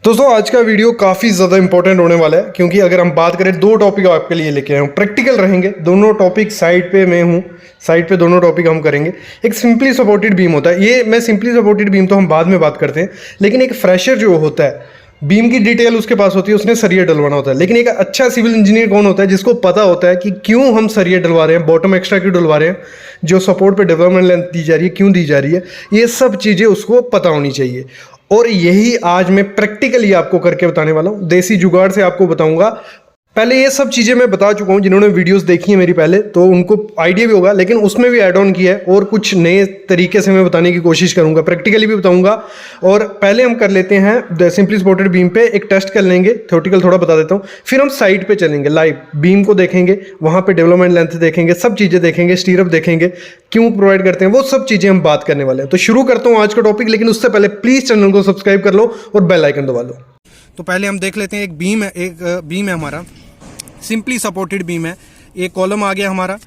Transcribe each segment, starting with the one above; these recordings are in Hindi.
दोस्तों आज का वीडियो काफ़ी ज़्यादा इंपॉर्टेंट होने वाला है, क्योंकि अगर हम बात करें दो टॉपिक आपके लिए लेके आए हूँ, प्रैक्टिकल रहेंगे दोनों टॉपिक। साइड पे मैं हूँ, साइड पे दोनों टॉपिक हम करेंगे। एक सिंपली सपोर्टेड बीम होता है, ये मैं सिंपली सपोर्टेड बीम तो हम बाद में बात करते हैं, लेकिन एक फ्रेशर जो होता है बीम की डिटेल उसके पास होती है, उसने सरिया डलवाना होता है। लेकिन एक अच्छा सिविल इंजीनियर कौन होता है? जिसको पता होता है कि क्यों हम सरिया डलवा रहे हैं, बॉटम एक्स्ट्रा क्यों डलवा रहे हैं, जो सपोर्ट पे डेवलपमेंट लेंथ दी जा रही है क्यों दी जा रही है, ये सब चीज़ें उसको पता होनी चाहिए। और यही आज मैं प्रैक्टिकली आपको करके बताने वाला हूँ, देसी जुगाड़ से आपको बताऊंगा। पहले ये सब चीज़ें मैं बता चुका हूँ, जिन्होंने वीडियोस देखी है मेरी पहले तो उनको आइडिया भी होगा, लेकिन उसमें भी ऐड ऑन किया है और कुछ नए तरीके से मैं बताने की कोशिश करूँगा, प्रैक्टिकली भी बताऊँगा। और पहले हम कर लेते हैं सिंपली सपोर्टेड बीम पे एक टेस्ट कर लेंगे, थ्योरेटिकल थोड़ा बता देता हूँ, फिर हम साइड पे चलेंगे, लाइव बीम को देखेंगे, वहाँ पे डेवलपमेंट लेंथ देखेंगे, सब चीज़ें देखेंगे, स्टीरअप देखेंगे, क्यों प्रोवाइड करते हैं, वो सब चीज़ें हम बात करने वाले हैं। तो शुरू करता हूँ आज का टॉपिक, लेकिन उससे पहले प्लीज़ चैनल को सब्सक्राइब कर लो और बेल आइकन दबा लो। तो पहले हम देख लेते हैं, एक बीम है हमारा, सिंपली सपोर्टेड बीम है। एक कॉलम आ गया हमारा,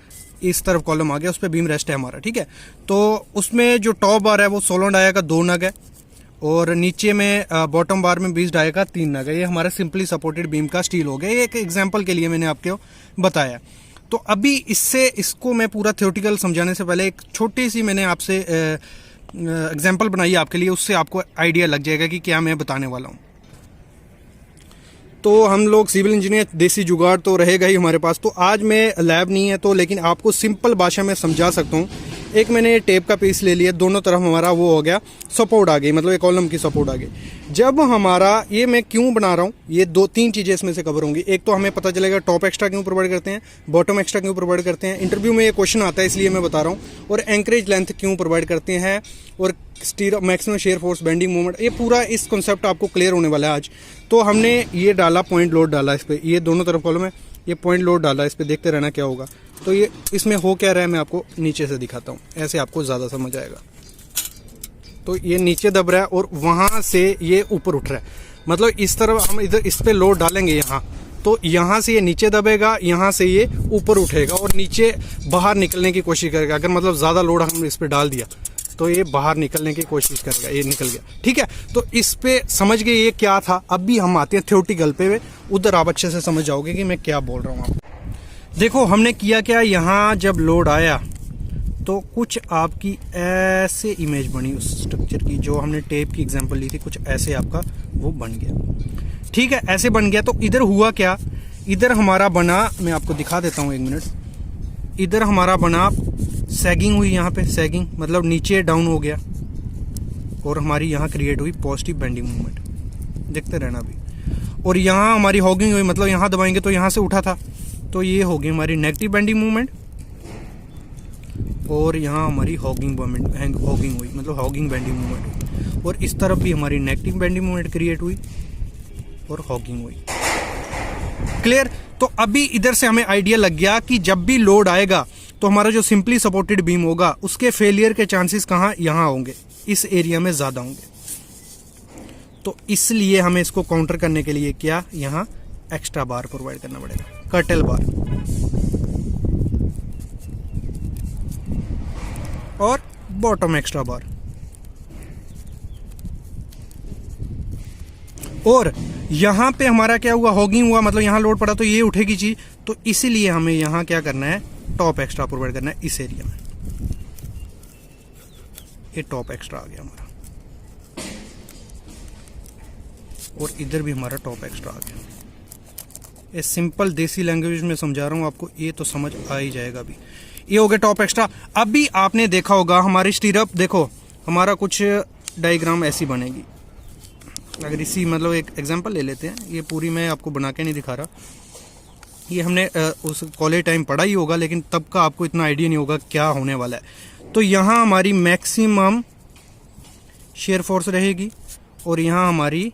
इस तरफ कॉलम आ गया, उस पर बीम रेस्ट है हमारा, ठीक है। तो उसमें जो टॉप बार है वो 16 डाया का 2 नग है, और नीचे में बॉटम बार में 20 डाया का 3 नग है। ये हमारा सिंपली सपोर्टेड बीम का स्टील हो गया। ये एक एग्जांपल के लिए मैंने आपको बताया। तो अभी इसको मैं पूरा थ्योरेटिकल समझाने से पहले एक छोटी सी मैंने आपसे एग्जाम्पल बनाई आपके लिए, उससे आपको आइडिया लग जाएगा कि क्या मैं बताने वाला हूँ। तो हम लोग सिविल इंजीनियर, देसी जुगाड़ तो रहेगा ही हमारे पास। तो आज मैं लैब नहीं है तो, लेकिन आपको सिंपल भाषा में समझा सकता हूँ। एक मैंने टेप का पीस ले लिया, दोनों तरफ हमारा वो हो गया, सपोर्ट आ गई, मतलब एक कॉलम की सपोर्ट आ गई। जब हमारा ये मैं क्यों बना रहा हूँ, ये 2-3 चीज़ें इसमें से कवर होंगी। एक तो हमें पता चलेगा टॉप एक्स्ट्रा क्यों प्रोवाइड करते हैं, बॉटम एक्स्ट्रा क्यों प्रोवाइड करते हैं, इंटरव्यू में ये क्वेश्चन आता है इसलिए मैं बता रहा हूँ, और एंकरेज लेंथ क्यों प्रोवाइड करते हैं, और स्टीरअप, maximum shear force, bending moment, ये पूरा इस कॉन्सेप्ट आपको क्लियर होने वाला है आज। तो हमने ये डाला, पॉइंट लोड डाला इस पर, ये दोनों तरफ कॉलम है, ये पॉइंट लोड डाला इस पर, देखते रहना क्या होगा। तो ये इसमें हो क्या रहा है मैं आपको नीचे से दिखाता हूँ, ऐसे आपको ज़्यादा समझ आएगा। तो ये नीचे दब रहा है और वहाँ से ये ऊपर उठ रहा है, मतलब इस तरफ हम इधर इस पर लोड डालेंगे यहाँ, तो यहाँ से ये नीचे दबेगा, यहाँ से ये ऊपर उठेगा और नीचे बाहर निकलने की कोशिश करेगा। अगर मतलब ज़्यादा लोड हम इस पर डाल दिया तो ये बाहर निकलने की कोशिश करेगा, ये निकल गया, ठीक है। तो इस पे समझ गए ये क्या था। अभी हम आते हैं थ्योरेटिकल पे, उधर आप अच्छे से समझ जाओगे कि मैं क्या बोल रहा हूँ। आप देखो हमने किया क्या, यहाँ जब लोड आया तो कुछ आपकी ऐसे इमेज बनी उस स्ट्रक्चर की, जो हमने टेप की एग्जांपल ली थी, कुछ ऐसे आपका वो बन गया, ठीक है, ऐसे बन गया। तो इधर हुआ क्या, इधर हमारा बना, मैं आपको दिखा देता हूँ 1 मिनट। इधर हमारा बना सैगिंग हुई, यहाँ पे सैगिंग मतलब नीचे डाउन हो गया, और हमारी यहाँ क्रिएट हुई पॉजिटिव बेंडिंग मूवमेंट, देखते रहना अभी। और यहाँ हमारी हॉगिंग हुई, मतलब यहाँ दबाएंगे तो यहाँ से उठा था, तो ये होगी हमारी नेगेटिव बेंडिंग मूवमेंट, और यहाँ हमारी हॉगिंग हुई, मतलब हॉगिंग बेंडिंग मूवमेंट हुई। और इस तरफ भी हमारी नेगेटिव बेंडिंग मूवमेंट क्रिएट हुई और हॉगिंग हुई, क्लियर। तो अभी इधर से हमें आइडिया लग गया कि जब भी लोड आएगा तो हमारा जो सिंपली सपोर्टेड बीम होगा उसके फेलियर के चांसेस कहाँ, यहाँ होंगे, इस एरिया में ज़्यादा होंगे। तो इसलिए हमें इसको काउंटर करने के लिए क्या, यहाँ एक्स्ट्रा बार प्रोवाइड करना पड़ेगा, कर्टेल बार और बॉटम एक्स्ट्रा बार। और यहाँ पे हमारा क्या हुआ, हॉगिंग हुआ, मतलब यहाँ लोड पड़ा तो ये उठेगी चीज, तो इसीलिए हमें यहाँ क्या करना है, टॉप एक्स्ट्रा प्रोवाइड करना है इस एरिया में। ये टॉप एक्स्ट्रा आ गया हमारा, और इधर भी हमारा टॉप एक्स्ट्रा आ गया। ये सिंपल देसी लैंग्वेज में समझा रहा हूँ आपको, ये तो समझ आ ही जाएगा। अभी ये हो गया टॉप एक्स्ट्रा। अभी आपने देखा होगा हमारी स्टीरअप, देखो हमारा कुछ डायग्राम ऐसी बनेगी। अगर इसी मतलब एक एग्जांपल ले लेते हैं, ये पूरी मैं आपको बना के नहीं दिखा रहा, ये हमने उस कॉलेज टाइम पढ़ा ही होगा, लेकिन तब का आपको इतना आइडिया नहीं होगा क्या होने वाला है। तो यहाँ हमारी मैक्सिमम शेयर फोर्स रहेगी, और यहाँ हमारी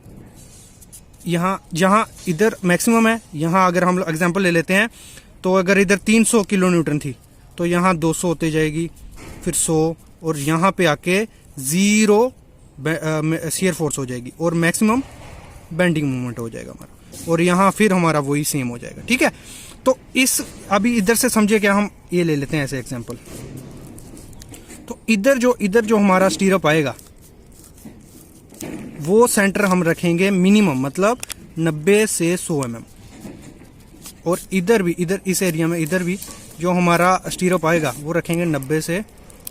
जहाँ इधर मैक्सिमम है, यहाँ अगर हम एग्जांपल ले लेते हैं तो अगर इधर 300 किलो न्यूटन थी तो यहाँ 200 होते जाएगी, फिर 100, और यहाँ पे आके 0 शेयर फोर्स हो जाएगी, और मैक्सिमम बेंडिंग मूवमेंट हो जाएगा हमारा, और यहाँ फिर हमारा वही सेम हो जाएगा, ठीक है। तो इस अभी इधर से समझिए क्या, हम ये ले लेते हैं ऐसे एग्जांपल। तो इधर जो हमारा स्टीरअप आएगा वो सेंटर हम रखेंगे मिनिमम, मतलब 90 से 100 mm। और इधर भी, इधर इस एरिया में इधर भी जो हमारा स्टीरअप आएगा वो रखेंगे 90 से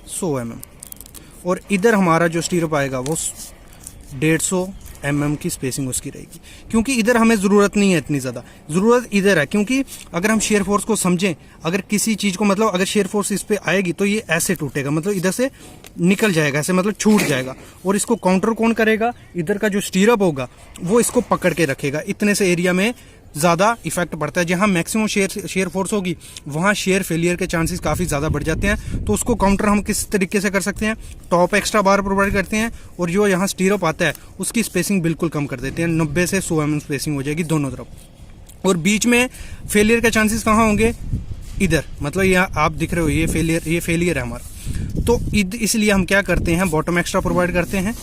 100 mm। और इधर हमारा जो स्टीरअप आएगा वो 150 mm की स्पेसिंग उसकी रहेगी, क्योंकि इधर हमें ज़रूरत नहीं है इतनी ज़्यादा, ज़रूरत इधर है। क्योंकि अगर हम शेयर फोर्स को समझें, अगर किसी चीज़ को मतलब अगर शेयर फोर्स इस पर आएगी तो ये ऐसे टूटेगा, मतलब इधर से निकल जाएगा, ऐसे मतलब छूट जाएगा। और इसको काउंटर कौन करेगा? इधर का जो स्टीरअप होगा वो इसको पकड़ के रखेगा। इतने से एरिया में ज़्यादा इफेक्ट पड़ता है। जहाँ मैक्सिमम शेयर फोर्स होगी वहाँ शेयर फेलियर के चांसेस काफ़ी ज़्यादा बढ़ जाते हैं। तो उसको काउंटर हम किस तरीके से कर सकते हैं? टॉप एक्स्ट्रा बार प्रोवाइड करते हैं और जो यहाँ स्टीरअप आता है उसकी स्पेसिंग बिल्कुल कम कर देते हैं, 90 से 100 mm स्पेसिंग हो जाएगी दोनों तरफ। और बीच में फेलियर के चांसेस कहाँ होंगे? इधर, मतलब यहाँ आप दिख रहे हो ये फेलियर है हमारा। तो इसलिए हम क्या करते हैं? बॉटम एक्स्ट्रा प्रोवाइड करते हैं।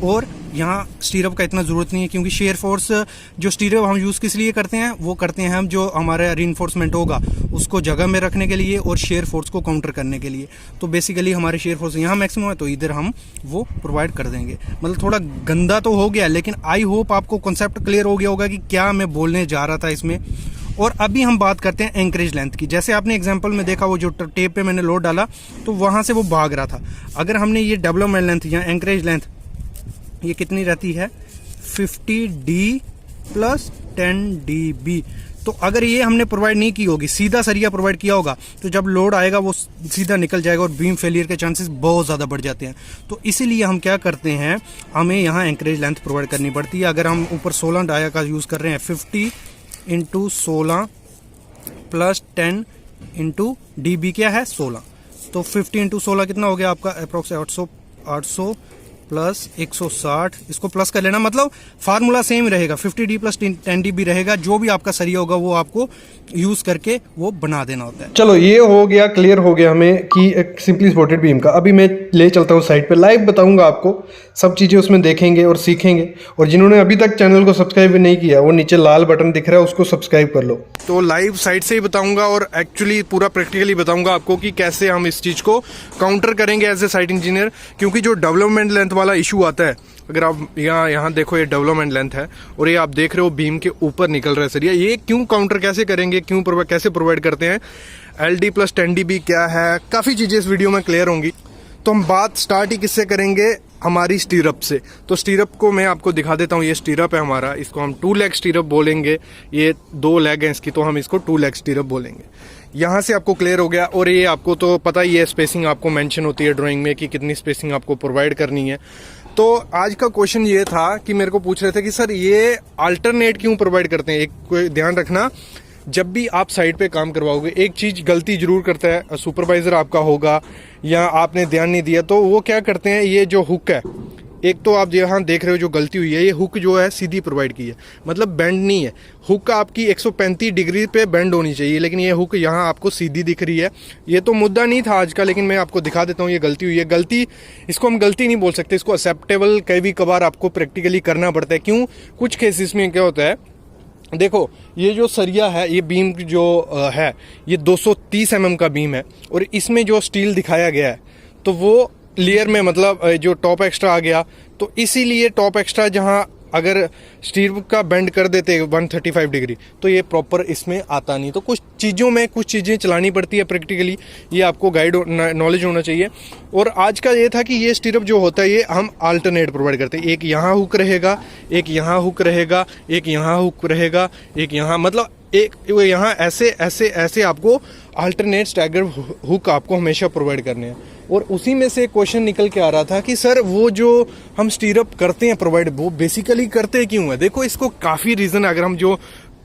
और यहाँ स्टीरअप का इतना ज़रूरत नहीं है, क्योंकि शेयर फोर्स जो स्टीरअप हम यूज़ किस लिए करते हैं? वो करते हैं हम जो हमारा रीइंफोर्समेंट होगा उसको जगह में रखने के लिए और शेयर फोर्स को काउंटर करने के लिए। तो बेसिकली हमारे शेयर फोर्स यहाँ मैक्सिमम है तो इधर हम वो प्रोवाइड कर देंगे। मतलब थोड़ा गंदा तो हो गया, लेकिन आई होप आपको कॉन्सेप्ट क्लियर हो गया होगा कि क्या मैं बोलने जा रहा था इसमें। और अभी हम बात करते हैं एंकरेज लेंथ की। जैसे आपने एग्जांपल में देखा, वो जो टेप पे मैंने लोड डाला तो वहाँ से वो भाग रहा था। अगर हमने ये डेवलपमेंट लेंथ या एंकरेज लेंथ ये कितनी रहती है? 50D plus 10dB। तो अगर ये हमने प्रोवाइड नहीं की होगी, सीधा सरिया प्रोवाइड किया होगा, तो जब लोड आएगा वो सीधा निकल जाएगा और बीम फेलियर के चांसेस बहुत ज़्यादा बढ़ जाते हैं। तो इसीलिए हम क्या करते हैं, हमें यहाँ एंकरेज लेंथ प्रोवाइड करनी पड़ती है। अगर हम ऊपर 16 डाया का यूज़ कर रहे हैं, 50 × 16 प्लस 10 × dB क्या है? 16। तो 50 × 16 कितना हो गया आपका? अप्रोक्स 800 प्लस 160, इसको प्लस कर लेना, मतलब फार्मूला सेम रहेगा, 50D प्लस 10dB रहेगा। जो भी आपका सरिया होगा वो आपको यूज करके वो बना देना होता है। चलो ये हो गया, क्लियर हो गया हमें कि एक सिंपली सपोर्टेड बीम का। अभी मैं ले चलता हूँ साइड पे, लाइव बताऊंगा आपको, सब चीज़ें उसमें देखेंगे और सीखेंगे। और जिन्होंने अभी तक चैनल को सब्सक्राइब नहीं किया, वो नीचे लाल बटन दिख रहा है, उसको सब्सक्राइब कर लो। तो लाइव साइड से ही बताऊंगा और एक्चुअली पूरा प्रैक्टिकली बताऊंगा आपको कि कैसे हम इस चीज़ को काउंटर करेंगे एज ए साइट इंजीनियर। क्योंकि जो डेवलपमेंट लेंथ वाला इशू आता है, अगर आप यहाँ देखो, ये डेवलपमेंट लेंथ है और ये आप देख रहे हो बीम के ऊपर निकल रहा है सरिया, ये क्यों काउंटर कैसे करेंगे, कैसे प्रोवाइड करते हैं, LD प्लस 10dB क्या है, काफ़ी चीज़ें इस वीडियो में क्लियर होंगी। तो हम बात स्टार्ट ही किससे करेंगे? हमारी स्टीरअप से। तो स्टीरअप को मैं आपको दिखा देता हूँ। ये स्टीरअप है हमारा, इसको हम 2 लेग स्टीरअप बोलेंगे। ये 2 लेग हैं इसकी, तो हम इसको 2 लेग स्टीरअप बोलेंगे। यहाँ से आपको क्लियर हो गया। और ये आपको तो पता ही है, स्पेसिंग आपको मेंशन होती है ड्राइंग में कि कितनी स्पेसिंग आपको प्रोवाइड करनी है। तो आज का क्वेश्चन ये था कि मेरे को पूछ रहे थे कि सर ये अल्टरनेट क्यों प्रोवाइड करते हैं। एक कोई ध्यान रखना, जब भी आप साइट पे काम करवाओगे, एक चीज़ गलती जरूर करता है, सुपरवाइजर आपका होगा या आपने ध्यान नहीं दिया, तो वो क्या करते हैं, ये जो हुक है, एक तो आप यहाँ देख रहे हो जो गलती हुई है, ये हुक जो है सीधी प्रोवाइड की है, मतलब बेंड नहीं है। हुक आपकी 135 डिग्री पे बेंड होनी चाहिए, लेकिन ये हुक यहाँ आपको सीधी दिख रही है। ये तो मुद्दा नहीं था आज का, लेकिन मैं आपको दिखा देता हूँ, ये गलती हुई है। गलती, इसको हम गलती नहीं बोल सकते, इसको एक्सेप्टेबल कभी कभार आपको प्रैक्टिकली करना पड़ता है। क्यों? कुछ केसेस में क्या होता है, देखो ये जो सरिया है, ये बीम जो है, ये 230 mm का बीम है और इसमें जो स्टील दिखाया गया है तो वो लेयर में, मतलब जो टॉप एक्स्ट्रा आ गया, तो इसीलिए टॉप एक्स्ट्रा जहां अगर स्टील का बेंड कर देते 135 डिग्री तो ये प्रॉपर इसमें आता नहीं। तो कुछ चीज़ों में कुछ चीज़ें चलानी पड़ती है प्रैक्टिकली, ये आपको गाइड नॉलेज होना चाहिए। और आज का ये था कि ये स्टीरअप जो होता है ये हम अल्टरनेट प्रोवाइड करते हैं। एक यहाँ हुक रहेगा, एक यहाँ हुक रहेगा, एक यहाँ हुक रहेगा, एक यहाँ, मतलब एक यहाँ ऐसे ऐसे ऐसे आपको अल्टरनेट स्टैगर हुक आपको हमेशा प्रोवाइड करने हैं। और उसी में से क्वेश्चन निकल के आ रहा था कि सर वो जो हम स्टीरअप करते हैं प्रोवाइड, वो बेसिकली करते क्यों है? देखो इसको काफ़ी रीज़न है। अगर हम जो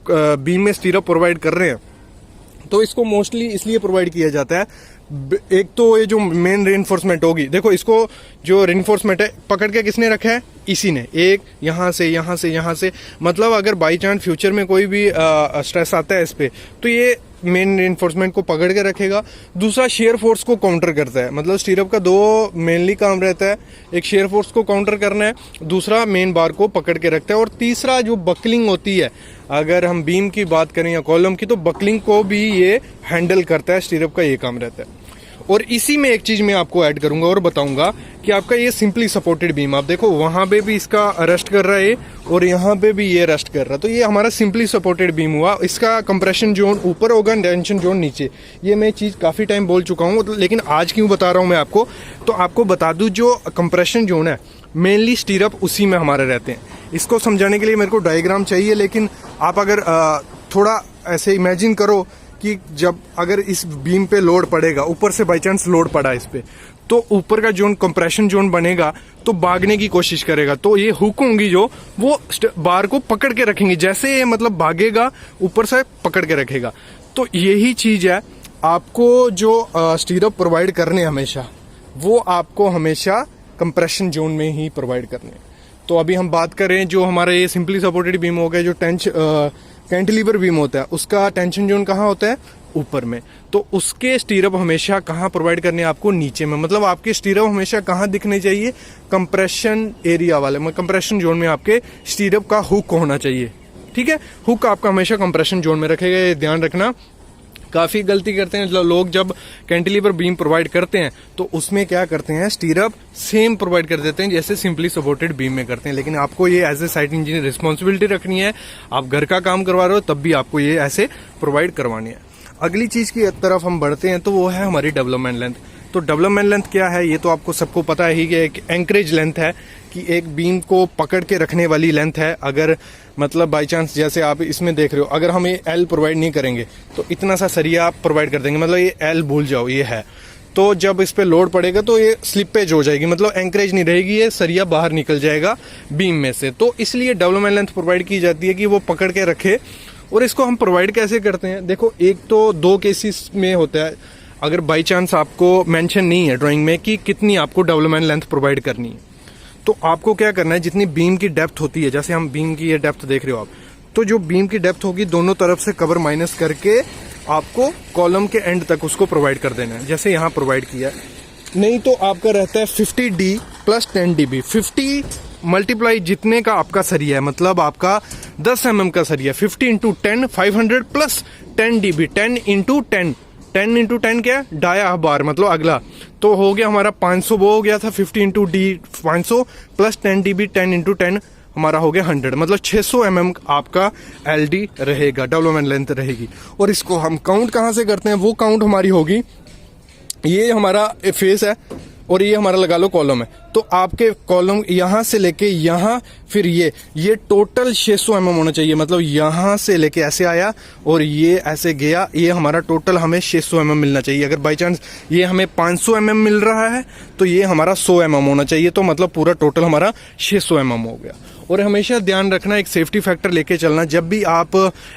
बीम में स्टीरअप प्रोवाइड कर रहे हैं तो इसको मोस्टली इसलिए प्रोवाइड किया जाता है, एक तो ये जो मेन रेनफोर्समेंट होगी, देखो इसको जो रेनफोर्समेंट है पकड़ के किसने रखा है? इसी ने। एक यहाँ से यहाँ से यहाँ से, मतलब अगर बाई चांस फ्यूचर में कोई भी स्ट्रेस आता है इस पर, तो ये मेन रेनफोर्समेंट को पकड़ के रखेगा। दूसरा शेयर फोर्स को काउंटर करता है, मतलब स्टीरअप का 2 मेनली काम रहता है, एक शेयर फोर्स को काउंटर करना है, दूसरा मेन बार को पकड़ के रखता है, और तीसरा जो बकलिंग होती है, अगर हम बीम की बात करें या कॉलम की, तो बकलिंग को भी ये हैंडल करता है, स्टीरअप का ये काम रहता है। और इसी में एक चीज मैं आपको ऐड करूंगा और बताऊंगा कि आपका ये सिंपली सपोर्टेड बीम, आप देखो वहां पे भी इसका रेस्ट कर रहा है और यहाँ पे भी ये रेस्ट कर रहा है, तो ये हमारा सिंपली सपोर्टेड बीम हुआ। इसका कंप्रेशन जोन ऊपर होगा, टेंशन जोन नीचे। ये मैं चीज काफी टाइम बोल चुका हूँ, लेकिन आज क्यों बता रहा हूँ मैं आपको, तो आपको बता दूं जो कंप्रेशन जोन है मेनली स्टीरअप उसी में हमारे रहते हैं। इसको समझाने के लिए मेरे को डायग्राम चाहिए, लेकिन आप अगर थोड़ा ऐसे इमेजिन करो कि जब अगर इस बीम पे लोड पड़ेगा, ऊपर से बाई चांस लोड पड़ा इस पे, तो ऊपर का जोन कंप्रेशन जोन बनेगा तो भागने की कोशिश करेगा। तो ये हुक होंगी जो वो बार को पकड़ के रखेंगी, जैसे ये मतलब भागेगा ऊपर से पकड़ के रखेगा। तो यही चीज है, आपको जो स्टीरअप प्रोवाइड करने हमेशा, वो आपको हमेशा कंप्रेशन जोन में ही प्रोवाइड करने। तो अभी हम बात करें जो हमारा ये सिंपली सपोर्टेड बीम हो गया, जो कैंटिलीवर बीम होता है उसका टेंशन जोन कहाँ होता है, ऊपर में। तो उसके स्टीरअप हमेशा कहाँ प्रोवाइड करने, आपको नीचे में। मतलब आपके स्टीरअप हमेशा कहाँ दिखने चाहिए, कंप्रेशन एरिया वाले, कंप्रेशन जोन में आपके स्टीरअप का हुक होना चाहिए। ठीक है, हुक आपका हमेशा कंप्रेशन जोन में रखेगा, ये ध्यान रखना। काफी गलती करते हैं लोग, जब कैंटिलीवर बीम प्रोवाइड करते हैं तो उसमें क्या करते हैं, स्टीरअप सेम प्रोवाइड कर देते हैं जैसे सिंपली सपोर्टेड बीम में करते हैं। लेकिन आपको ये as a site engineer responsibility रखनी है, आप घर का काम करवा रहे हो तब भी आपको ये ऐसे प्रोवाइड करवानी है। अगली चीज की तरफ हम बढ़ते हैं, तो वो है हमारी डेवलपमेंट लेंथ। तो डेवलपमेंट लेंथ क्या है, ये तो आपको सबको पता ही कि एक एंकरेज लेंथ है, कि एक बीम को पकड़ के रखने वाली लेंथ है। अगर मतलब बाई चांस जैसे आप इसमें देख रहे हो, अगर हम ये एल प्रोवाइड नहीं करेंगे तो इतना सा सरिया आप प्रोवाइड कर देंगे, मतलब ये एल भूल जाओ ये है, तो जब इस पे लोड पड़ेगा तो ये स्लिपेज हो जाएगी, मतलब एंकरेज नहीं रहेगी, ये सरिया बाहर निकल जाएगा बीम में से। तो इसलिए डेवलपमेंट लेंथ प्रोवाइड की जाती है कि वो पकड़ के रखे। और इसको हम प्रोवाइड कैसे करते हैं, देखो एक तो दो केसेस में होता है। अगर बाई चांस आपको मेंशन नहीं है ड्राइंग में कि कितनी आपको डेवलपमेंट लेंथ प्रोवाइड करनी है, तो आपको क्या करना है, जितनी बीम की डेप्थ होती है, जैसे हम बीम की ये डेप्थ देख रहे हो आप, तो जो बीम की डेप्थ होगी दोनों तरफ से कवर माइनस करके आपको कॉलम के एंड तक उसको प्रोवाइड कर देना है, जैसे यहाँ प्रोवाइड किया है। नहीं तो आपका रहता है 50D प्लस 10dB। 50 मल्टीप्लाई जितने का आपका सरिया है, मतलब आपका 10 mm का सरिया, 50 into 10 500 plus 10dB, 10 into 10, 10 into 10 क्या है, डाया बार, मतलब अगला तो हो गया हमारा 500, वो हो गया था 50 into D 500 plus 10dB, 10 into 10 हमारा हो गया 100, मतलब 600 mm आपका LD रहेगा, डेवलपमेंट लेंथ रहेगी। और इसको हम काउंट कहाँ से करते हैं, वो काउंट हमारी होगी, ये हमारा फेस है और ये हमारा लगा लो कॉलम है, तो आपके कॉलम यहाँ से लेके यहाँ, फिर ये टोटल 600 mm होना चाहिए। मतलब यहाँ से लेके ऐसे आया और ये ऐसे गया, ये हमारा टोटल हमें 600 mm मिलना चाहिए। अगर बाई चांस ये हमें 500 mm मिल रहा है तो ये हमारा 100 mm होना चाहिए, तो मतलब पूरा टोटल हमारा 600 mm हो गया। और हमेशा ध्यान रखना, एक सेफ्टी फैक्टर लेके चलना, जब भी आप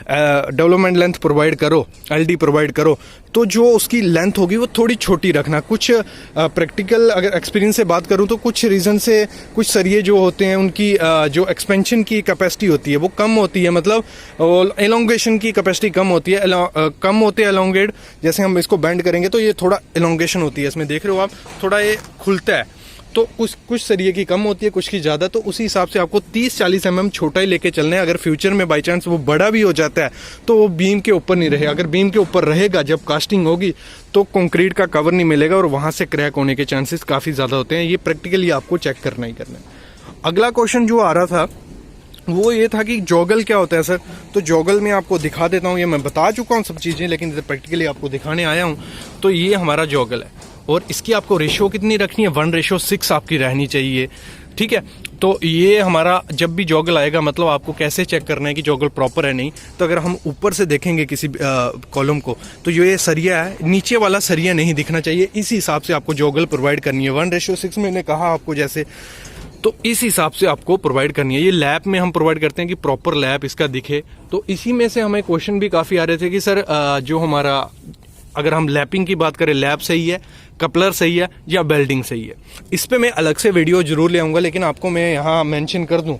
डेवलपमेंट लेंथ प्रोवाइड करो, LD प्रोवाइड करो, तो जो उसकी लेंथ होगी वो थोड़ी छोटी रखना। कुछ प्रैक्टिकल अगर एक्सपीरियंस से बात करूं तो कुछ रीजन से कुछ सरिये जो होते हैं उनकी जो एक्सपेंशन की कैपेसिटी होती है वो कम होती है, मतलब एलोंगेशन की कैपेसिटी कम होती है, कम होते हैं एलोंगेट। जैसे हम इसको बेंड करेंगे तो ये थोड़ा एलोंगेशन होती है, इसमें देख रहे हो आप, थोड़ा ये खुलता है। तो कुछ सरिये की कम होती है, कुछ की ज़्यादा, तो उसी हिसाब से आपको 30-40 mm छोटा ही लेके चलना है। अगर फ्यूचर में बाई चांस वो बड़ा भी हो जाता है तो वो बीम के ऊपर नहीं रहेगा। अगर बीम के ऊपर रहेगा जब कास्टिंग होगी तो कंक्रीट का कवर नहीं मिलेगा और वहाँ से क्रैक होने के चांसेस काफ़ी ज़्यादा होते हैं। ये प्रैक्टिकली आपको चेक करना ही करना है। अगला क्वेश्चन जो आ रहा था वो ये था कि जॉगल क्या होता है सर, तो जॉगल में आपको दिखा देता हूँ, ये मैं बता चुका हूँ सब चीज़ें, लेकिन प्रैक्टिकली आपको दिखाने आया हूँ। तो ये हमारा जॉगल है और इसकी आपको रेशो कितनी रखनी है, 1:6 आपकी रहनी चाहिए। ठीक है, तो ये हमारा जब भी जॉगल आएगा, मतलब आपको कैसे चेक करना है कि जॉगल प्रॉपर है नहीं, तो अगर हम ऊपर से देखेंगे किसी कॉलम को तो ये सरिया है, नीचे वाला सरिया नहीं दिखना चाहिए। इस हिसाब से आपको जॉगल प्रोवाइड करनी है, 1:6 मैंने कहा आपको जैसे, तो इस हिसाब से आपको प्रोवाइड करनी है। ये लैप में हम प्रोवाइड करते हैं कि प्रॉपर लैप इसका दिखे। तो इसी में से हमें क्वेश्चन भी काफ़ी आ रहे थे कि सर जो हमारा, अगर हम लैपिंग की बात करें, लैप सही है, कपलर सही है या बेल्डिंग सही है, इस पे मैं अलग से वीडियो जरूर ले आऊँगा, लेकिन आपको मैं यहाँ मेंशन कर दूँ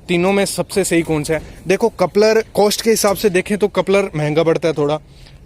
तीनों में सबसे सही कौन सा है। देखो कपलर कॉस्ट के हिसाब से देखें तो कपलर महंगा पड़ता है थोड़ा,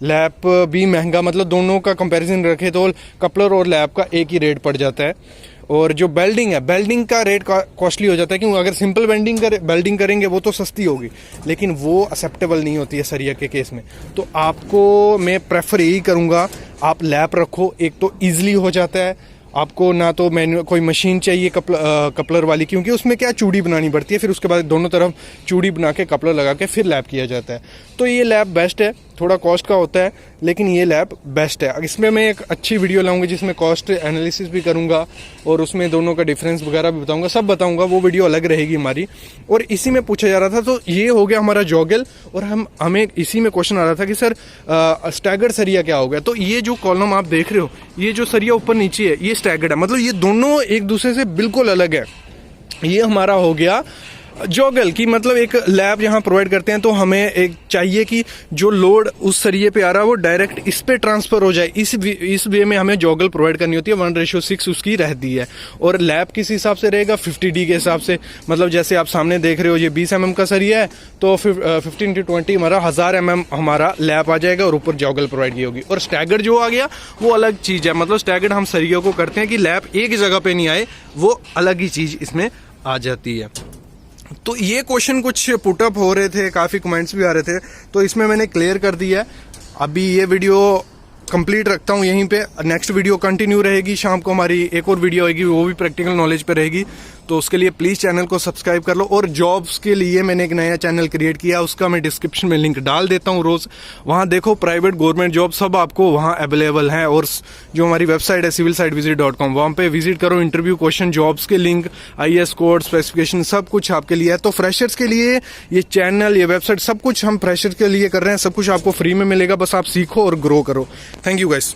लैप भी महंगा, मतलब दोनों का कंपैरिजन रखें तो कपलर और लैप का एक ही रेट पड़ जाता है। और जो बेल्डिंग है, बेल्डिंग का रेट कॉस्टली हो जाता है, क्योंकि अगर सिंपल बेल्डिंग करेंगे वो तो सस्ती होगी, लेकिन वो एक्सेप्टेबल नहीं होती है सरिया के केस में। तो आपको मैं प्रेफर यही करूँगा, आप लैप रखो, एक तो ईजिली हो जाता है, आपको ना तो मैन्युअल कोई मशीन चाहिए कपलर वाली, क्योंकि उसमें क्या चूड़ी बनानी पड़ती है, फिर उसके बाद दोनों तरफ चूड़ी बना के कपलर लगा के फिर लैप किया जाता है। तो ये लैप बेस्ट है, थोड़ा कॉस्ट का होता है लेकिन ये लैप बेस्ट है। इसमें मैं एक अच्छी वीडियो लाऊंगा जिसमें कॉस्ट एनालिसिस भी करूंगा और उसमें दोनों का डिफरेंस वगैरह भी बताऊंगा, सब बताऊंगा, वो वीडियो अलग रहेगी हमारी। और इसी में पूछा जा रहा था, तो ये हो गया हमारा जॉगल, और हमें इसी में क्वेश्चन आ रहा था कि सर स्टैगर्ड सरिया क्या हो गया। तो ये जो कॉलम आप देख रहे हो, ये जो सरिया ऊपर नीचे है, ये स्टैगर्ड है, मतलब ये दोनों एक दूसरे से बिल्कुल अलग है। ये हमारा हो गया जॉगल की, मतलब एक लैब यहाँ प्रोवाइड करते हैं तो हमें एक चाहिए कि जो लोड उस सरिये पे आ रहा है वो डायरेक्ट इस पे ट्रांसफर हो जाए, इस वे में हमें जॉगल प्रोवाइड करनी होती है। 1:6 उसकी रहती है। और लैब किस हिसाब से रहेगा, 50D के हिसाब से, मतलब जैसे आप सामने देख रहे हो ये 20 mm का सरिया है, तो 15x20 हमारा 1000 mm हमारा लैब आ जाएगा और ऊपर जॉगल प्रोवाइड की होगी। और स्टैगर्ड जो आ गया वो अलग चीज़ है, मतलब स्टैगर्ड हम सरियों को करते हैं कि लैब एक ही जगह पे नहीं आए, वो अलग ही चीज़ इसमें आ जाती है। तो ये क्वेश्चन कुछ पुटअप हो रहे थे, काफ़ी कमेंट्स भी आ रहे थे, तो इसमें मैंने क्लियर कर दिया है। अभी ये वीडियो कंप्लीट रखता हूँ यहीं पे, नेक्स्ट वीडियो कंटिन्यू रहेगी, शाम को हमारी एक और वीडियो आएगी, वो भी प्रैक्टिकल नॉलेज पे रहेगी। तो उसके लिए प्लीज़ चैनल को सब्सक्राइब कर लो। और जॉब्स के लिए मैंने एक नया चैनल क्रिएट किया, उसका मैं डिस्क्रिप्शन में लिंक डाल देता हूँ रोज़, वहाँ देखो प्राइवेट गवर्नमेंट जॉब सब आपको वहाँ अवेलेबल हैं। और जो हमारी वेबसाइट है civilsitevisit.com, वहाँ पे विजिट करो, इंटरव्यू क्वेश्चन, जॉब्स के लिंक, IAS कोड, स्पेसिफिकेशन, सब कुछ आपके लिए है। तो फ्रेशर्स के लिए ये चैनल, ये वेबसाइट, सब कुछ हम फ्रेशर्स के लिए कर रहे हैं, सब कुछ आपको फ्री में मिलेगा, बस आप सीखो और ग्रो करो। Thank you guys.